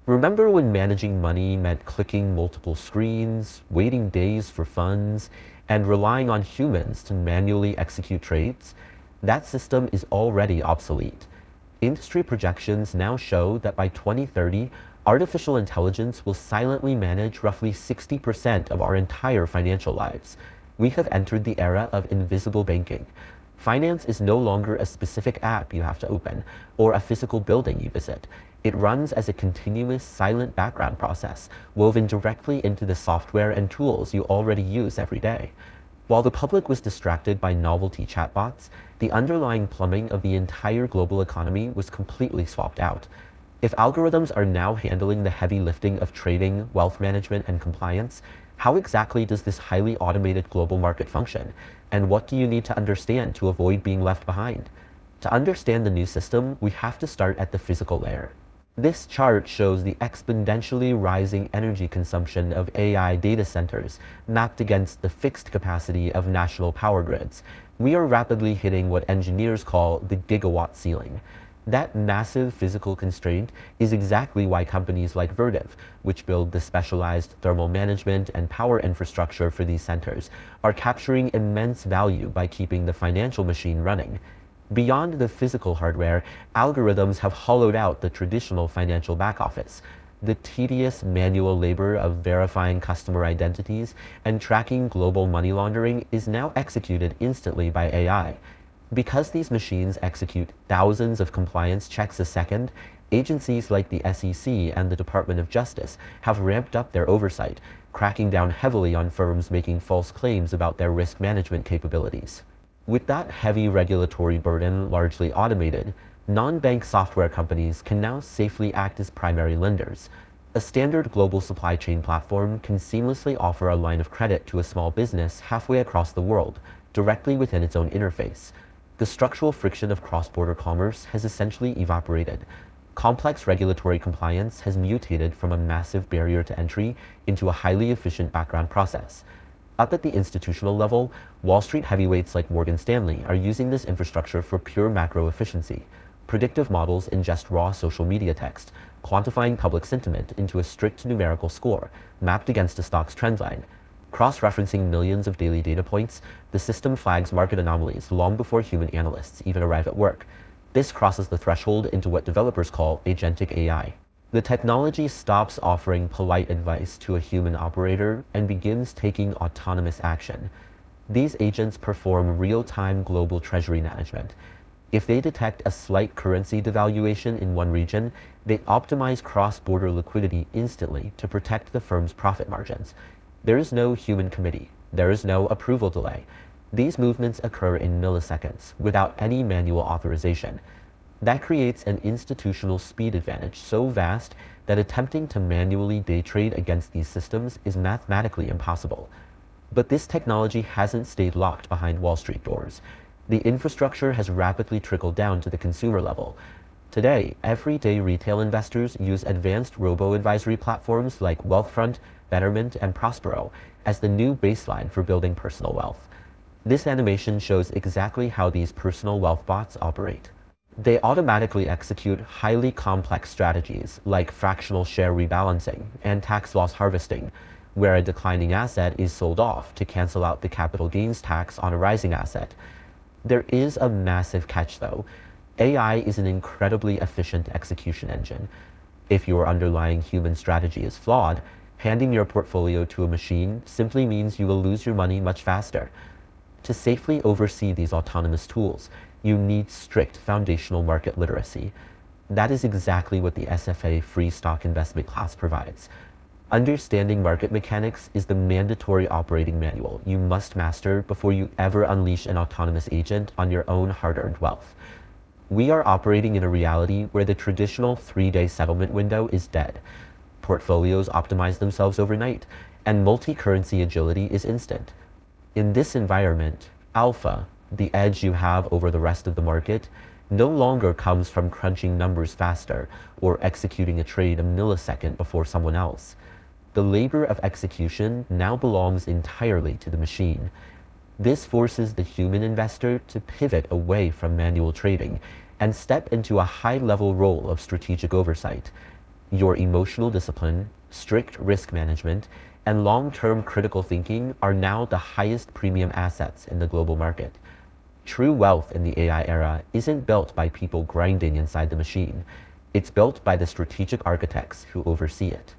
Remember when managing money meant clicking multiple screens, waiting days for funds, and relying on humans to manually execute trades? That system is already obsolete. Industry projections now show that by 2030, artificial intelligence will silently manage roughly 60% of our entire financial lives. We have entered the era of invisible banking. Finance is no longer a specific app you have to open or a physical building you visit. It runs as a continuous silent background process woven directly into the software and tools you already use every day. While the public was distracted by novelty chatbots, the underlying plumbing of the entire global economy was completely swapped out. If algorithms are now handling the heavy lifting of trading, wealth management, and compliance, how exactly does this highly automated global market function? And what do you need to understand to avoid being left behind? To understand the new system, we have to start at the physical layer. This chart shows the exponentially rising energy consumption of AI data centers mapped against the fixed capacity of national power grids. We are rapidly hitting what engineers call the gigawatt ceiling. That massive physical constraint is exactly why companies like Vertiv, which build the specialized thermal management and power infrastructure for these centers, are capturing immense value by keeping the financial machine running. Beyond the physical hardware, algorithms have hollowed out the traditional financial back office. The tedious manual labor of verifying customer identities and tracking global money laundering is now executed instantly by AI. Because these machines execute thousands of compliance checks a second, agencies like the SEC and the Department of Justice have ramped up their oversight, cracking down heavily on firms making false claims about their risk management capabilities. With that heavy regulatory burden largely automated, non-bank software companies can now safely act as primary lenders. A standard global supply chain platform can seamlessly offer a line of credit to a small business halfway across the world, directly within its own interface. The structural friction of cross-border commerce has essentially evaporated. Complex regulatory compliance has mutated from a massive barrier to entry into a highly efficient background process. Up at the institutional level, Wall Street heavyweights like Morgan Stanley are using this infrastructure for pure macro efficiency. Predictive models ingest raw social media text, quantifying public sentiment into a strict numerical score mapped against a stock's trendline. Cross-referencing millions of daily data points, the system flags market anomalies long before human analysts even arrive at work. This crosses the threshold into what developers call agentic AI. The technology stops offering polite advice to a human operator and begins taking autonomous action. These agents perform real-time global treasury management. If they detect a slight currency devaluation in one region, they optimize cross-border liquidity instantly to protect the firm's profit margins. There is no human committee. There is no approval delay. These movements occur in milliseconds without any manual authorization. That creates an institutional speed advantage so vast that attempting to manually day trade against these systems is mathematically impossible. But this technology hasn't stayed locked behind Wall Street doors. The infrastructure has rapidly trickled down to the consumer level. Today, everyday retail investors use advanced robo-advisory platforms like Wealthfront, Betterment, and Prospero as the new baseline for building personal wealth. This animation shows exactly how these personal wealth bots operate. They automatically execute highly complex strategies like fractional share rebalancing and tax loss harvesting, where a declining asset is sold off to cancel out the capital gains tax on a rising asset. There is a massive catch though. AI is an incredibly efficient execution engine. If your underlying human strategy is flawed, handing your portfolio to a machine simply means you will lose your money much faster. To safely oversee these autonomous tools, you need strict foundational market literacy. That is exactly what the SFA free stock investment class provides. Understanding market mechanics is the mandatory operating manual you must master before you ever unleash an autonomous agent on your own hard-earned wealth. We are operating in a reality where the traditional 3-day settlement window is dead. Portfolios optimize themselves overnight, and multi-currency agility is instant. In this environment, alpha, the edge you have over the rest of the market, no longer comes from crunching numbers faster or executing a trade a millisecond before someone else. The labor of execution now belongs entirely to the machine. This forces the human investor to pivot away from manual trading and step into a high-level role of strategic oversight. Your emotional discipline, strict risk management, and long-term critical thinking are now the highest premium assets in the global market. True wealth in the AI era isn't built by people grinding inside the machine. It's built by the strategic architects who oversee it.